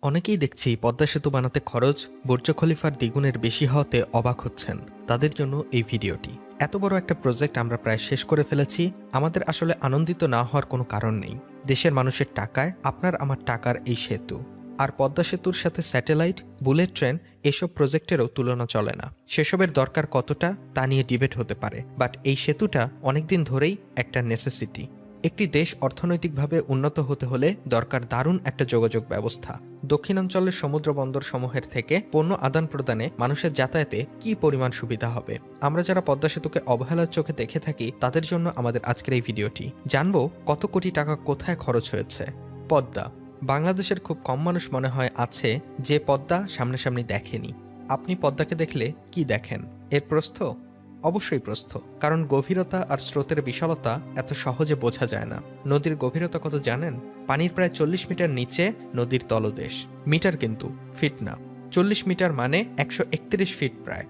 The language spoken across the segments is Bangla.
অনেকেই দেখছি পদ্মা সেতু বানাতে খরচ বুর্জ খলিফার দ্বিগুণের বেশি হওয়াতে অবাক হচ্ছেন। তাদের জন্য এই ভিডিওটি। এত বড় একটা প্রজেক্ট আমরা প্রায় শেষ করে ফেলেছি। আমাদের আসলে আনন্দিত না হওয়ার কোনো কারণ নেই। দেশের মানুষের টাকায় আপনার আমার টাকার এই সেতু আর পদ্মা সেতুর সাথে স্যাটেলাইট, বুলেট ট্রেন এসব প্রজেক্টেরও তুলনা চলে না। সেসবের দরকার কতটা তা নিয়ে ডিবেট হতে পারে, বাট এই সেতুটা অনেকদিন ধরেই একটা নেসেসিটি। একটি দেশ অর্থনৈতিকভাবে উন্নত হতে হলে দরকার দারুণ একটা যোগাযোগ ব্যবস্থা। দক্ষিণাঞ্চলের সমুদ্র বন্দর সমূহের থেকে পণ্য আদান প্রদানে মানুষের যাতায়াতে কি পরিমাণ সুবিধা হবে। আমরা যারা পদ্মা সেতুকে অবহেলার চোখে দেখে থাকি তাদের জন্য আমাদের আজকের এই ভিডিওটি। জানবো কত কোটি টাকা কোথায় খরচ হয়েছে। পদ্মা বাংলাদেশের খুব কম মানুষ মনে হয় আছে যে পদ্মা সামনাসামনি দেখেনি। আপনি পদ্মাকে দেখলে কি দেখেন? এর প্রস্থ? অবশ্যই প্রস্থ, কারণ গভীরতা আর স্রোতের বিশালতা এত সহজে বোঝা যায় না। নদীর গভীরতা কত জানেন? পানির প্রায় 40 মিটার নিচে নদীর তলদেশ। মিটার কিন্তু, ফিট না। 40 মিটার মানে 131 ফিট, প্রায়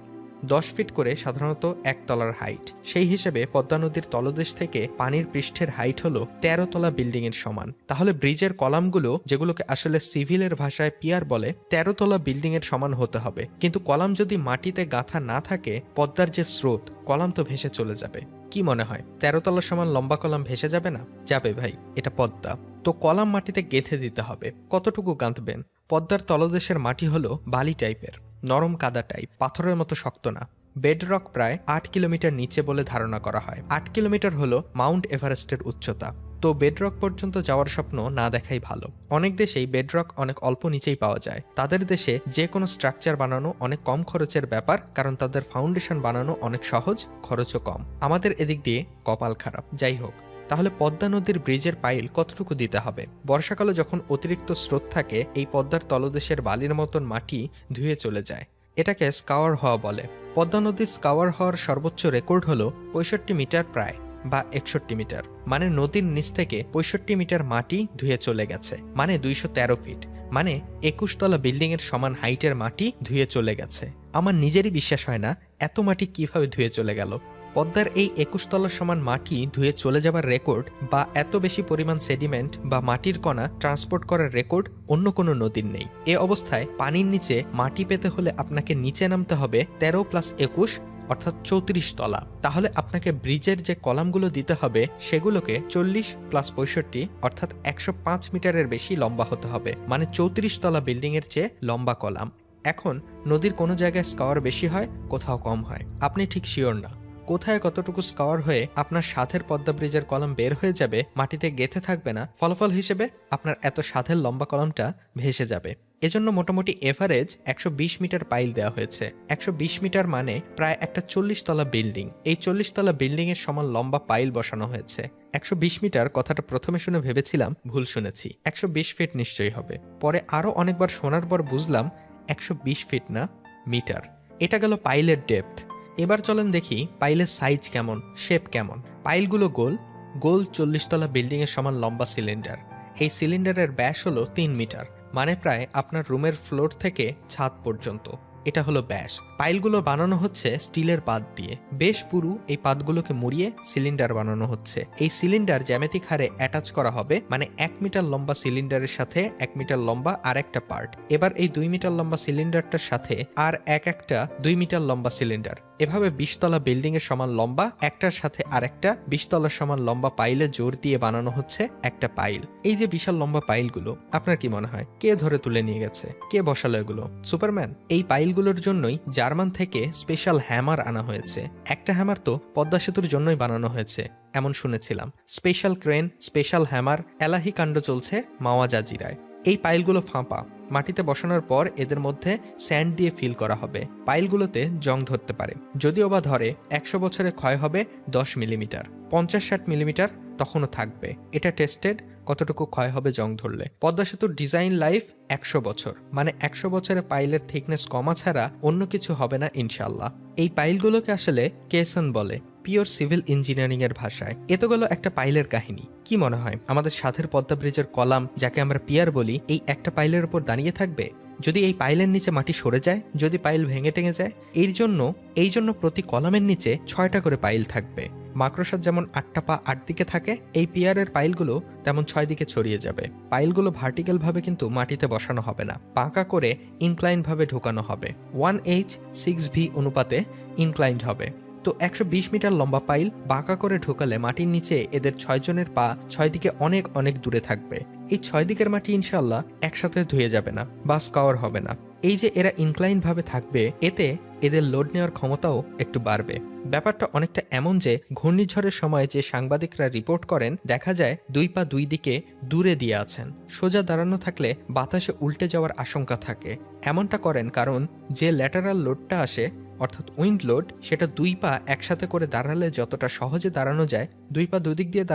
10 ফিট করে সাধারণত এক তলার হাইট। সেই হিসেবে পদ্মা নদীর তলদেশ থেকে পানির পৃষ্ঠের হাইট হলো 13 তলা বিল্ডিং এর সমান। তাহলে ব্রিজের কলামগুলো, যেগুলোকে আসলে সিভিলের ভাষায় পিয়ার বলে, 13 তলা বিল্ডিং এর সমান হতে হবে। কিন্তু কলাম যদি মাটিতে গাঁথা না থাকে, পদ্মার যে স্রোত, কলাম তো ভেসে চলে যাবে। কি মনে হয় 13 তলার সমান লম্বা কলাম ভেসে যাবে না? যাবে ভাই, এটা পদ্মা। তো কলাম মাটিতে গেঁথে দিতে হবে। কতটুকু গাঁথবেন? পদ্মার তলদেশের মাটি হলো বালি টাইপের, নরম কাদা টাইপ, পাথরের মতো শক্ত না। বেডরক প্রায় 8 কিলোমিটার নিচে বলে ধারণা করা হয়। 8 কিলোমিটার হলো মাউন্ট এভারেস্টের উচ্চতা। তো বেডরক পর্যন্ত যাওয়ার স্বপ্ন না দেখাই ভালো। অনেক দেশেই বেডরক অনেক অল্প নিচেই পাওয়া যায়। তাদের দেশে যে কোনো স্ট্রাকচার বানানো অনেক কম খরচের ব্যাপার, কারণ তাদের ফাউন্ডেশন বানানো অনেক সহজ, খরচও কম। আমাদের এদিক দিয়ে কপাল খারাপ। যাই হোক, তাহলে পদ্মা নদীর ব্রিজের পাইল কতটুকু দিতে হবে? বর্ষাকালে যখন অতিরিক্ত স্রোত থাকে, এই পদ্মার তলদেশের বালির মতন মাটি ধুয়ে চলে যায়। এটাকে স্কাওয়ার হওয়া বলে। পদ্মা নদীর স্কাওয়ার হওয়ার সর্বোচ্চ রেকর্ড হলো 65 মিটার প্রায়, বা 61 মিটার। মানে নদীর নিচ থেকে 65 মিটার মাটি ধুয়ে চলে গেছে, মানে 213 ফিট, মানে 21 তলা বিল্ডিং এর সমান হাইটের মাটি ধুয়ে চলে গেছে। আমার নিজেরই বিশ্বাস হয় না এত মাটি কিভাবে ধুয়ে চলে গেল। পদ্মার এই 21 তলার সমান মাটি ধুয়ে চলে যাবার রেকর্ড, বা এত বেশি পরিমাণ সেডিমেন্ট বা মাটির কণা ট্রান্সপোর্ট করার রেকর্ড অন্য কোনো নদীর নেই। এ অবস্থায় পানির নিচে মাটি পেতে হলে আপনাকে নিচে নামতে হবে 13 + 21, অর্থাৎ 34 তলা। তাহলে আপনাকে ব্রিজের যে কলামগুলো দিতে হবে সেগুলোকে 40 + 65, অর্থাৎ 105 মিটারের বেশি লম্বা হতে হবে, মানে 34 তলা বিল্ডিং এর চেয়ে লম্বা কলাম। এখন নদীর কোনো জায়গায় স্কাওয়ার বেশি হয়, কোথাও কম হয়। আপনি ঠিক শিওর না কোথায় কতটুকু স্কাওয়ার হয়ে আপনার সাথের পদ্মা ব্রিজের কলাম বের হয়ে যাবে, মাটিতে গেঁথে থাকবে না। ফলাফল হিসেবে আপনার এত সাধের লম্বা কলামটা ভেসে যাবে। এজন্য মোটামুটি এভারেজ 120 মিটার পাইল দেওয়া হয়েছে। 120 মিটার মানে প্রায় একটা 40 তলা বিল্ডিং। এই 40 তলা বিল্ডিং এর সমান লম্বা পাইল বসানো হয়েছে। 120 মিটার কথাটা প্রথমে শুনে ভেবেছিলাম ভুল শুনেছি, 120 ফিট নিশ্চয়ই হবে। পরে আরো অনেকবার শোনার পর বুঝলাম 120 ফিট না, মিটার। এটা গেল পাইলের ডেপথ। এবার চলেন দেখি পাইলের সাইজ কেমন, শেপ কেমন। পাইলগুলো গোল গোল 40 তলা বিল্ডিং এর সমান লম্বা সিলিন্ডার। এই সিলিন্ডারের ব্যাস হলো 3 মিটার, মানে প্রায় আপনার রুমের ফ্লোর থেকে ছাদ পর্যন্ত। এটা হলো ব্যাস। পাইলগুলো বানানো হচ্ছে স্টিলের পাত দিয়ে। বেশ পুরু এই পাতগুলোকে মুড়িয়ে সিলিন্ডার বানানো হচ্ছে। এই সিলিন্ডার জ্যামিতিক হারে অ্যাটাচ করা হবে, মানে 1 মিটার লম্বা সিলিন্ডারের সাথে 1 মিটার লম্বা আর একটা পার্ট। এবার এই 2 মিটার লম্বা সিলিন্ডারটার সাথে আর একটা 2 মিটার লম্বা সিলিন্ডার। এভাবে 20 তলা বিল্ডিং এর সমান লম্বা একটার সাথে আরেকটা 20 তলার সমান লম্বা পাইলে জোর দিয়ে বানানো হচ্ছে একটা পাইল। এই যে বিশাল লম্বা পাইলগুলো, আপনার কি মনে হয় কে ধরে তুলে নিয়ে গেছে? কে বসালো এগুলো? সুপারম্যান? এই পাইলগুলোর জন্যই জার্মান থেকে স্পেশাল হ্যামার আনা হয়েছে। একটা হ্যামার তো পদ্মা সেতুর জন্যই বানানো হয়েছে এমন শুনেছিলাম। স্পেশাল ক্রেন, স্পেশাল হ্যামার, এলাহি কাণ্ড চলছে মাওয়া জাজিরায়। এই পাইলগুলো ফাঁপা। মাটিতে বসানোর পর এদের মধ্যে স্যান্ড দিয়ে ফিল করা হবে। পাইলগুলোতে জং ধরতে পারে, যদিও বা ধরে 100 বছরে ক্ষয় হবে 10 মিলিমিটার। 50-60 মিলিমিটার তখনও থাকবে। এটা টেস্টেড, কতটুকু ক্ষয় হবে জং ধরলে। পদ্মা সেতুর ডিজাইন লাইফ 100 বছর, মানে 100 বছরে পাইলের থিকনেস কমা ছাড়া অন্য কিছু হবে না ইনশাল্লাহ। এই পাইলগুলোকে আসলে কেসন বলে, পিওর সিভিল ইঞ্জিনিয়ারিং এর ভাষায়। এত গেল একটা পাইলের কাহিনী। কি মনে হয় আমাদের সাথের পদ্মা ব্রিজের কলাম, যাকে আমরা পিয়ার বলি, এই একটা পাইলের উপর দাঁড়িয়ে থাকবে? যদি এই পাইলের নিচে মাটি সরে যায়, যদি পাইল ভেঙে টেঙে যায়, এই জন্য প্রতি কলামের নিচে 6টা করে পাইল থাকবে। মাকড়সার যেমন 8টা পা 8 দিকে থাকে, এই পিয়ারের পাইলগুলো তেমন 6 দিকে ছড়িয়ে যাবে। পাইলগুলো ভার্টিক্যাল ভাবে কিন্তু মাটিতে বসানো হবে না, বাঁকা করে ইনক্লাইন ভাবে ঢোকানো হবে। 1h6v অনুপাতে ইনক্লাইন্ড হবে। তো 120 মিটার লম্বা পাইল বাঁকা করে ঢোকালে মাটির নিচে এদের 6 জনের পা 6 দিকে অনেক অনেক দূরে থাকবে। এই 6 দিকের মাটি ইনশাল্লাহ একসাথে ধুয়ে যাবে না বা স্কাওয়ার হবে না। এই যে এরা ইনক্লাইন ভাবে থাকবে, এতে এদের লোড নেওয়ার ক্ষমতাও একটু বাড়বে। ব্যাপারটা অনেকটা এমন যে ঘূর্ণিঝড়ের সময় যে সাংবাদিকরা রিপোর্ট করেন, দেখা যায় 2 পা 2 দিকে দূরে দিয়ে আছেন। সোজা দাঁড়ানো থাকলে বাতাসে উল্টে যাওয়ার আশঙ্কা থাকে। এমনটা করেন কারণ যে ল্যাটারাল লোডটা আসে অর্থাৎ উইন্ড লোড, সেটা 2 পা একসাথে করে দাঁড়ালে যতটা সহজে দাঁড়ানো যায়, 2 পা দুদিক দিয়ে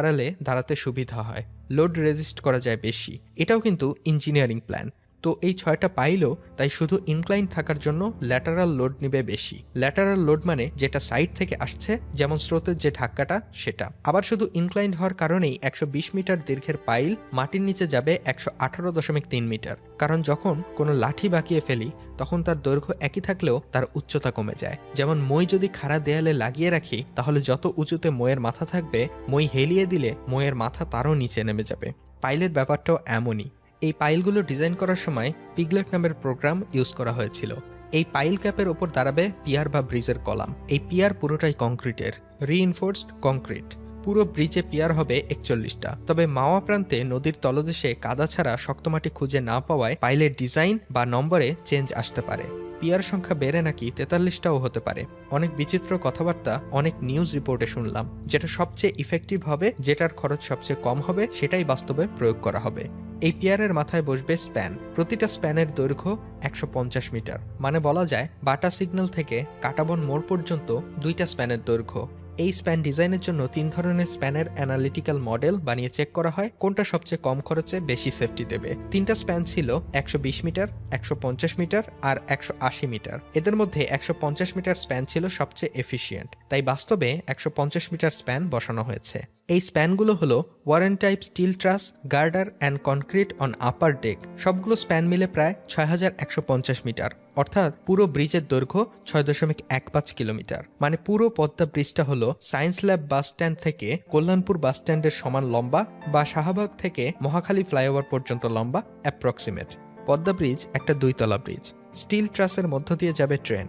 দাঁড়াতে সুবিধা হয়, লোড রেজিস্ট করা যায় বেশি। এটাও কিন্তু ইঞ্জিনিয়ারিং প্ল্যান। তো এই 6টা পাইলও তাই শুধু ইনক্লাইন থাকার জন্য ল্যাটারাল লোড নিবে বেশি। ল্যাটারাল লোড মানে যেটা সাইড থেকে আসছে, যেমন স্রোতের যে ধাক্কাটা সেটা। আবার শুধু ইনক্লাইন হওয়ার কারণেই 120 মিটার দীর্ঘের পাইল মাটির নিচে যাবে 118.3 মিটার। কারণ যখন কোনো লাঠি বাঁকিয়ে ফেলি তখন তার দৈর্ঘ্য একই থাকলেও তার উচ্চতা কমে যায়। যেমন মই যদি খাড়া দেয়ালে লাগিয়ে রাখি, তাহলে যত উঁচুতে মইয়ের মাথা থাকবে, মই হেলিয়ে দিলে মইয়ের মাথা তারও নিচে নেমে যাবে। পাইলের ব্যাপারটাও এমনই। এই পাইলগুলো ডিজাইন করার সময় পিগলেট নামের প্রোগ্রাম ইউজ করা হয়েছিল। এই পাইল ক্যাপের ওপর দাঁড়াবে পিয়ার বা ব্রিজের কলাম। এই পিয়ার পুরোটাই কংক্রিটের, রিইনফোর্সড কংক্রিট। পুরো ব্রিজে পিয়ার হবে 41টা। তবে মাওয়া প্রান্তে নদীর তলদেশে কাদা ছাড়া শক্ত মাটি খুঁজে না পাওয়ায় পাইলের ডিজাইন বা নম্বরে চেঞ্জ আসতে পারে। পিয়ার সংখ্যা বেড়ে নাকি 43টাও হতে পারে। অনেক বিচিত্র কথাবার্তা অনেক নিউজ রিপোর্টে শুনলাম। যেটা সবচেয়ে ইফেক্টিভ হবে, যেটার খরচ সবচেয়ে কম হবে, সেটাই বাস্তবে প্রয়োগ করা হবে। এই পিয়ারের মাথায় বসবে স্প্যান। প্রতিটা স্প্যানের দৈর্ঘ্য 150 মিটার। মানে বলা যায় বাটা সিগন্যাল থেকে কাটাবন মোড় পর্যন্ত 2টা স্প্যানের দৈর্ঘ্য। এই স্প্যান ডিজাইনের জন্য 3 ধরনের স্প্যানের অ্যানালিটিক্যাল মডেল বানিয়ে চেক করা হয় কোনটা সবচেয়ে কম খরচে বেশি সেফটি দেবে। 3টা স্প্যান ছিল 120 মিটার, 150 মিটার আর 180 মিটার। এদের মধ্যে 150 মিটার স্প্যান ছিল সবচেয়ে এফিশিয়েন্ট, তাই বাস্তবে 150 মিটার স্প্যান বসানো হয়েছে। এই স্প্যানগুলো হলো Warren type steel truss, girder and concrete on upper deck. সবগুলো স্প্যান মিলে প্রায় 6150 মিটার, অর্থাৎ পুরো ব্রিজের দৈর্ঘ্য 6.15 কিলোমিটার। মানে পুরো পদ্মা ব্রিজটা হলো সায়েন্স ল্যাব বাস স্ট্যান্ড থেকে কল্যাণপুর বাস স্ট্যান্ডের সমান লম্বা, বা শাহবাগ থেকে মহাখালী ফ্লাইওভার পর্যন্ত লম্বা অ্যাপ্রক্সিমেট। পদ্মা ব্রিজ একটা 2 তলা ব্রিজ। স্টিল ট্রাসের মধ্য দিয়ে যাবে ট্রেন।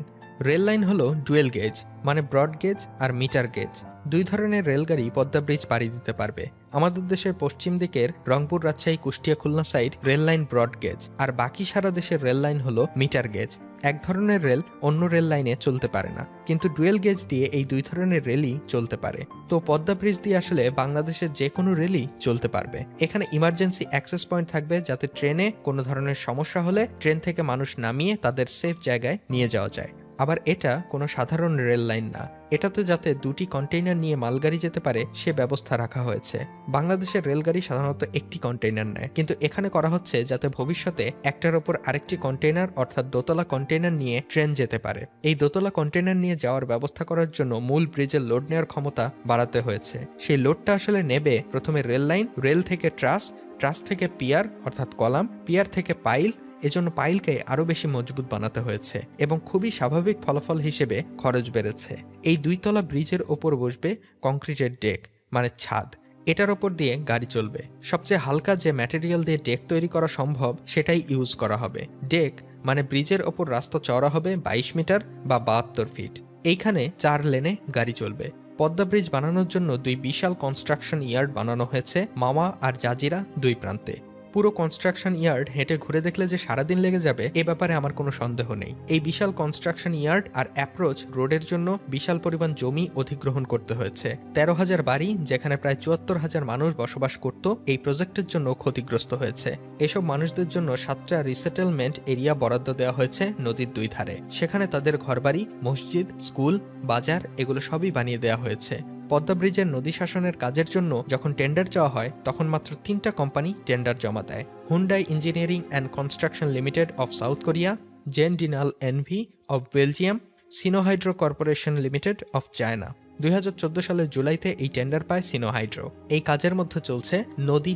রেল লাইন হলো ডুয়েল গেজ, মানে ব্রড গেজ আর মিটার গেজ। 2 ধরনের রেলগাড়ি পদ্মা ব্রিজ পাড়ি দিতে পারবে। আমাদের দেশের পশ্চিম দিকের Rangpur, Rajshahi, Kushtia, Khulna side rail line broad gauge, আর বাকি সারা দেশের রেল লাইন হলো মিটার গেজ। এক ধরনের রেল অন্য রেল লাইনে চলতে পারে না, কিন্তু ডুয়েল গেজ দিয়ে এই 2 ধরনের রেলই চলতে পারে। তো পদ্মা ব্রিজ দিয়ে আসলে বাংলাদেশের যে কোনো রেলই চলতে পারবে। এখানে ইমার্জেন্সি অ্যাক্সেস পয়েন্ট থাকবে, যাতে ট্রেনে কোনো ধরনের সমস্যা হলে ট্রেন থেকে মানুষ নামিয়ে তাদের সেফ জায়গায় নিয়ে যাওয়া যায়। আবার এটা কোনো সাধারণ রেল লাইন না, এটাতে যাতে 2টি কন্টেইনার নিয়ে মালগাড়ি যেতে পারে সে ব্যবস্থা রাখা হয়েছে। বাংলাদেশের রেলগাড়ি সাধারণত 1টি কন্টেইনার নেয়, কিন্তু এখানে করা হচ্ছে যাতে ভবিষ্যতে একটার ওপর আরেকটি কন্টেইনার অর্থাৎ দোতলা কন্টেইনার নিয়ে ট্রেন যেতে পারে। এই দোতলা কন্টেইনার নিয়ে যাওয়ার ব্যবস্থা করার জন্য মূল ব্রিজের লোড নেওয়ার ক্ষমতা বাড়াতে হয়েছে। সেই লোডটা আসলে নেবে প্রথমে রেল লাইন, রেল থেকে ট্রাস, ট্রাস থেকে পিয়ার অর্থাৎ কলাম, পিয়ার থেকে পাইল। এজন্য পাইলকে আরো বেশি মজবুত বানাতে হয়েছে এবং খুবই স্বাভাবিক ফলাফল হিসেবে খরচ বেড়েছে। এই 2 তলা ব্রিজের ওপর বসবে কংক্রিটের ডেক, মানে ছাদ। এটার ওপর দিয়ে গাড়ি চলবে। সবচেয়ে হালকা যে ম্যাটেরিয়াল দিয়ে ডেক তৈরি করা সম্ভব সেটাই ইউজ করা হবে। ডেক মানে ব্রিজের ওপর রাস্তা চওড়া হবে 22 মিটার বা 72 ফিট। এইখানে 4 লেনে গাড়ি চলবে। পদ্মা ব্রিজ বানানোর জন্য 2 বিশাল কনস্ট্রাকশন ইয়ার্ড বানানো হয়েছে মাওয়া আর জাজিরা 2 প্রান্তে। পুরো কনস্ট্রাকশন ইয়ার্ড হেঁটে ঘুরে দেখলে যে সারাদিন লেগে যাবে এ ব্যাপারে আমার কোনো সন্দেহ নেই। এই বিশাল কনস্ট্রাকশন ইয়ার্ড আর অ্যাপ্রোচ রোডের জন্য বিশাল পরিমাণ জমি অধিগ্রহণ করতে হয়েছে। 13,000 বাড়ি, যেখানে প্রায় 74,000 মানুষ বসবাস করত, এই প্রজেক্টের জন্য ক্ষতিগ্রস্ত হয়েছে। এসব মানুষদের জন্য 7টা রিসেটেলমেন্ট এরিয়া বরাদ্দ দেওয়া হয়েছে নদীর 2 ধারে। সেখানে তাদের ঘরবাড়ি, মসজিদ, স্কুল, বাজার এগুলো সবই বানিয়ে দেওয়া হয়েছে। পদ্মা ব্রিজের নদী শাসনের কাজের জন্য যখন টেন্ডার চাওয়া হয় তখন মাত্র 3টা কোম্পানি টেন্ডার জমা দেয়: Hyundai engineering and construction limited of South Korea, Jan de nul NV of Belgium, Sinohydro corporation limited of China. 2014 সালের জুলাইতে এই টেন্ডার পায় সিনোহাইড্রো। এই কাজের মধ্যে চলছে নদী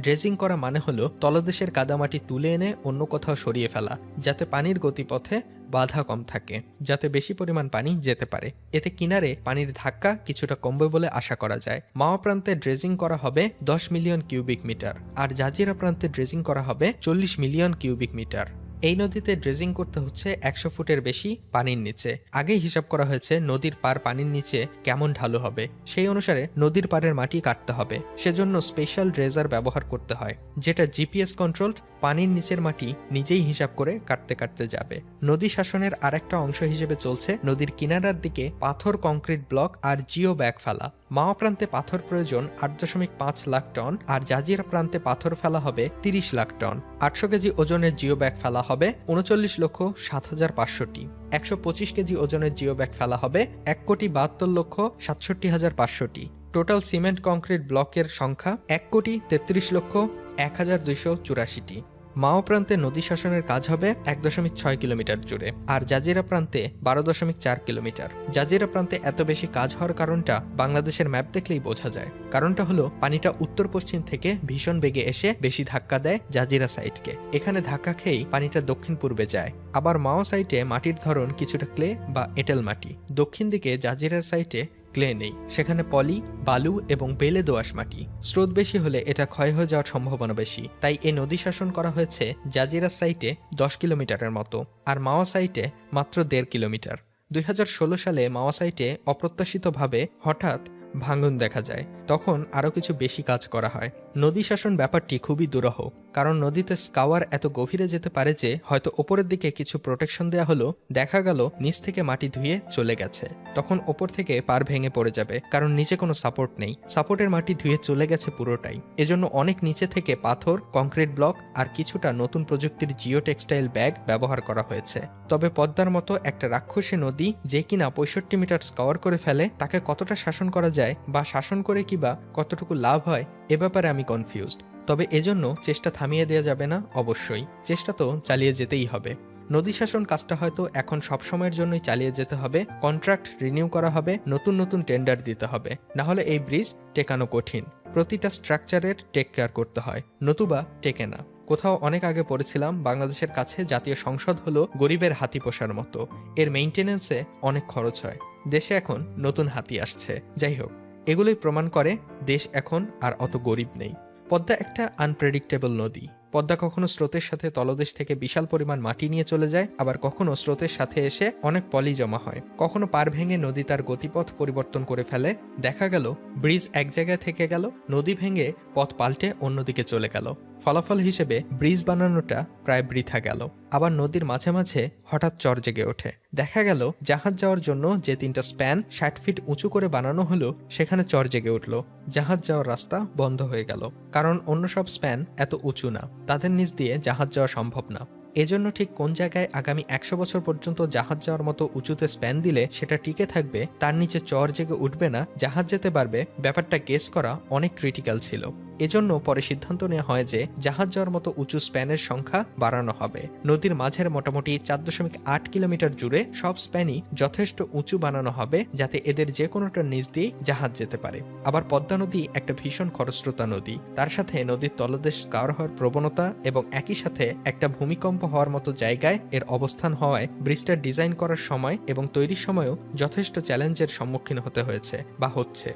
ড্রেজিং করা মানে হলো তলদেশের কাদামাটি তুলে এনে অন্য কোথাও সরিয়ে ফেলা, যাতে পানির গতিপথে বাধা কম থাকে, যাতে বেশি পরিমাণ পানি যেতে পারে। এতে কিনারে পানির ধাক্কা কিছুটা কমবে বলে আশা করা যায়। মাওয়া প্রান্তে ড্রেজিং করা হবে 10 মিলিয়ন কিউবিক মিটার, আর জাজিরা প্রান্তে ড্রেজিং করা হবে 40 মিলিয়ন কিউবিক মিটার। এই নদীতে ড্রেজিং করতে হচ্ছে 100 ফুটের বেশি পানির নিচে। আগেই হিসাব করা হয়েছে নদীর পার পানির নিচে কেমন ঢালু হবে, সেই অনুসারে নদীর পাড়ের মাটি কাটতে হবে। সেজন্য স্পেশাল ড্রেজার ব্যবহার করতে হয়, যেটা জিপিএস কন্ট্রোলড। পানির নিচের মাটি নিজেই হিসাব করে কাটতে কাটতে যাবে। নদী শাসনের আরেকটা অংশ হিসেবে চলছে নদীর কিনারার দিকে পাথর, কংক্রিট ব্লক আর জিও ব্যাগ ফেলা। মাওয়া প্রান্তে পাথর প্রয়োজন 8.5 লাখ টন, আর জাজিরা প্রান্তে পাথর ফেলা হবে 30 লাখ টন। 800 কেজি ওজনের জিও ব্যাগ ফেলা হবে 39,07,500টি। 125 কেজি ওজনের জিও ব্যাগ ফেলা হবে 1,72,67,500টি। টোটাল সিমেন্ট কংক্রিট ব্লকের সংখ্যা 1,33,01,284টি। মাও প্রান্তে নদী শাসনের কাজ হবে 1.6 কিলোমিটার জুড়ে, আর জাজিরা প্রান্তে 12.4 কিলোমিটার। জাজিরা প্রান্তে এত বেশি কাজ হওয়ার কারণটা বাংলাদেশের ম্যাপ দেখলেই বোঝা যায়। কারণটা হলো পানিটা উত্তর পশ্চিম থেকে ভীষণ বেগে এসে বেশি ধাক্কা দেয় জাজিরা সাইডকে। এখানে ধাক্কা খেয়েই পানিটা দক্ষিণ পূর্বে যায়। আবার মাও সাইটে মাটির ধরন কিছুটা ক্লে বা এঁটেল মাটি। দক্ষিণ দিকে জাজিরার সাইটে ক্লে নেই, সেখানে পলি, বালু এবং বেলে দোআঁশ মাটি। স্রোত বেশি হলে এটা ক্ষয় হয়ে যাওয়ার সম্ভাবনা বেশি, তাই এই নদী শাসন করা হয়েছে জাজিরা সাইটে 10 কিলোমিটারের মতো, আর মাওয়া সাইটে মাত্র 1.5 কিলোমিটার। 2016 সালে মাওয়া সাইটে অপ্রত্যাশিতভাবে হঠাৎ ভাঙন দেখা যায়, তখন আরও কিছু বেশি কাজ করা হয়। নদী শাসন ব্যাপারটি খুবই দুরূহ, কারণ নদীতে স্কাওয়ার এত গভীরে যেতে পারে যে হয়তো ওপরের দিকে কিছু প্রোটেকশন দেয়া হলো, দেখা গেল নিচ থেকে মাটি ধুয়ে চলে গেছে, তখন ওপর থেকে পার ভেঙে পড়ে যাবে, কারণ নিচে কোনো সাপোর্ট নেই। সাপোর্টের মাটি ধুয়ে চলে গেছে পুরোটাই। এজন্য অনেক নিচে থেকে পাথর, কংক্রিট ব্লক আর কিছুটা নতুন প্রযুক্তির জিও টেক্সটাইল ব্যাগ ব্যবহার করা হয়েছে। তবে পদ্মার মতো একটা রাক্ষসী নদী যে কিনা 65 মিটার স্কাওয়ার করে ফেলে, তাকে কতটা শাসন করা যায় বা শাসন করে কিবা কতটুকু লাভ হয়, এ ব্যাপারে আমি কনফিউজড। তবে এজন্য চেষ্টা থামিয়ে দেওয়া যাবে না, অবশ্যই চেষ্টা তো চালিয়ে যেতেই হবে। নদী শাসন কাজটা হয়তো এখন সব সময়ের জন্যই চালিয়ে যেতে হবে। কন্ট্রাক্ট রিনিউ করা হবে, নতুন নতুন টেন্ডার দিতে হবে, না হলে এই ব্রিজ টেকানো কঠিন। প্রতিটা স্ট্রাকচারের টেক কেয়ার করতে হয়, নতুবা টেকে না। কোথাও অনেক আগে পড়েছিলাম বাংলাদেশের কাছে জাতীয় সংসদ হলো গরিবের হাতি পোষার মতো, এর মেইনটেনেন্সে অনেক খরচ হয়। দেশে এখন নতুন হাতি আসছে। যাই হোক, এগুলোই প্রমাণ করে দেশ এখন আর অত গরিব নেই। পদ্মা একটা আনপ্রেডিক্টেবল নদী। পদ্মা কখনো স্রোতের সাথে তলদেশ থেকে বিশাল পরিমাণ মাটি নিয়ে চলে যায়, আবার কখনো স্রোতের সাথে এসে অনেক পলি জমা হয়। কখনো পার ভেঙে নদী তার গতিপথ পরিবর্তন করে ফেলে। দেখা গেল ব্রিজ এক জায়গায় থেকে গেল, নদী ভেঙে পথ পাল্টে অন্যদিকে চলে গেল। ফলাফল হিসেবে ব্রিজ বানানোটা প্রায় বৃথা গেল। আবার নদীর মাঝে মাঝে হঠাৎ চর জেগে ওঠে। দেখা গেল জাহাজ যাওয়ার জন্য যে 3টা স্প্যান 60 ফিট উঁচু করে বানানো হলো, সেখানে চর জেগে উঠল। জাহাজ যাওয়ার রাস্তা বন্ধ হয়ে গেল, কারণ অন্য সব স্প্যান এত উঁচু না, তাদের নিচ দিয়ে জাহাজ যাওয়া সম্ভব না। এজন্য ঠিক কোন জায়গায় আগামী 100 বছর পর্যন্ত জাহাজ যাওয়ার মতো উঁচুতে স্প্যান দিলে সেটা টিকে থাকবে, তার নিচে চর জেগে উঠবে না, জাহাজ যেতে পারবে, ব্যাপারটা গেস করা অনেক ক্রিটিক্যাল ছিল। এজন্য পরে সিদ্ধান্ত নেওয়া হয় যে জাহাজ যাওয়ার মতো উঁচু স্প্যানের সংখ্যা বাড়ানো হবে। নদীর মাঝের মোটামুটি 4.8 কিলোমিটার জুড়ে সব স্প্যানই যথেষ্ট উঁচু বানানো হবে, যাতে এদের যে কোনোটার নিচ দিয়ে জাহাজ যেতে পারে। আবার পদ্মা নদী একটা ভীষণ খরস্রোতা নদী, তার সাথে নদীর তলদেশ স্কার হওয়ার প্রবণতা এবং একই সাথে একটা ভূমিকম্প হওয়ার মতো জায়গায় এর অবস্থান হওয়ায় ব্রিজটা ডিজাইন করার সময় এবং তৈরির সময়ও যথেষ্ট চ্যালেঞ্জের সম্মুখীন হতে হয়েছে বা হচ্ছে।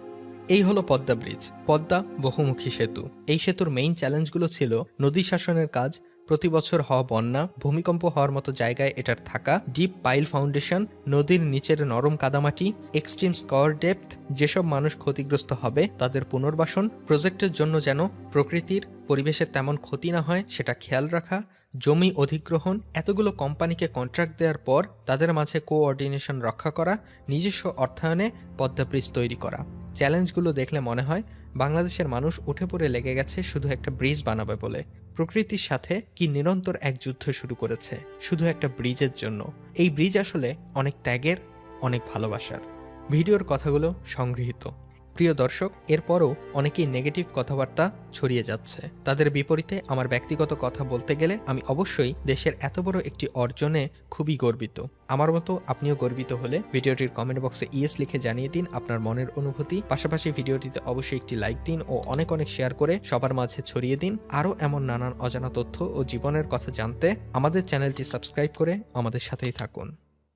এই হলো পদ্মা ব্রিজ, পদ্মা বহুমুখী সেতু। এই সেতুর মেইন চ্যালেঞ্জগুলো ছিল নদী শাসনের কাজ, প্রতি বছর হওয়া বন্যা, ভূমিকম্প হওয়ার মতো জায়গায় এটার থাকা, ডিপ পাইল ফাউন্ডেশন, নদীর নিচের নরম কাদামাটি, এক্সট্রিম স্কয়ার ডেপথ, যেসব মানুষ ক্ষতিগ্রস্ত হবে তাদের পুনর্বাসন, প্রজেক্টের জন্য যেন প্রকৃতির পরিবেশের তেমন ক্ষতি না হয় সেটা খেয়াল রাখা, জমি অধিগ্রহণ, এতগুলো কোম্পানিকে কন্ট্রাক্ট দেওয়ার পর তাদের মাঝে কোঅর্ডিনেশন রক্ষা করা, নিজস্ব অর্থায়নে পদ্মা ব্রিজ তৈরি করা। চ্যালেঞ্জগুলো দেখলে মনে হয় বাংলাদেশের মানুষ উঠে পড়ে লেগে গেছে শুধু একটা ব্রিজ বানাবে বলে। প্রকৃতির সাথে কি নিরন্তর এক যুদ্ধ শুরু করেছে শুধু একটা ব্রিজের জন্য। এই ব্রিজ আসলে অনেক ত্যাগের, অনেক ভালোবাসার। ভিডিওর কথাগুলো সংগৃহীত। প্রিয় দর্শক, এরপরও অনেকেই নেগেটিভ কথাবার্তা ছড়িয়ে যাচ্ছে। তাদের বিপরীতে আমার ব্যক্তিগত কথা বলতে গেলে আমি অবশ্যই দেশের এত বড় একটি অর্জনে খুবই গর্বিত। আমার মতো আপনিও গর্বিত হলে ভিডিওটির কমেন্ট বক্সে ইয়েস লিখে জানিয়ে দিন আপনার মনের অনুভূতি। পাশাপাশি ভিডিওটিতে অবশ্যই একটি লাইক দিন ও অনেক অনেক শেয়ার করে সবার মাঝে ছড়িয়ে দিন। আরও এমন নানান অজানা তথ্য ও জীবনের কথা জানতে আমাদের চ্যানেলটি সাবস্ক্রাইব করে আমাদের সাথেই থাকুন।